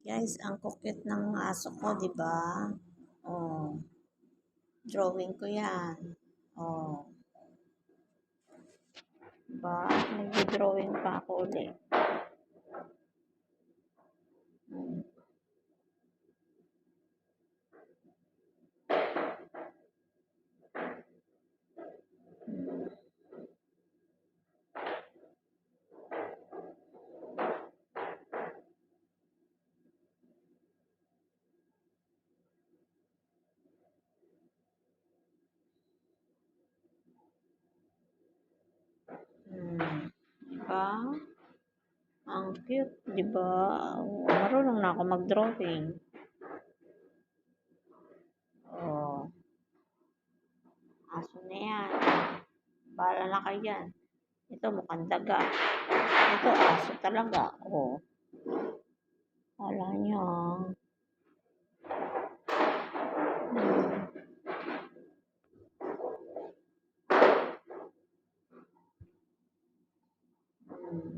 Guys, ang cute ng aso ko, 'di ba? Oh, drawing ko 'yan. Oh, 'di ba? Nagdo-drawing pa ako ulit. Hmm. Hmm. Hmm. 'Di ba? Ang cute, 'di ba? Oh, marunong na ako mag-drawing. Oh, aso na 'yan. Bahala na kayo diyan. Ito mukhang daga. Ito aso talaga. Oh, akala niyo.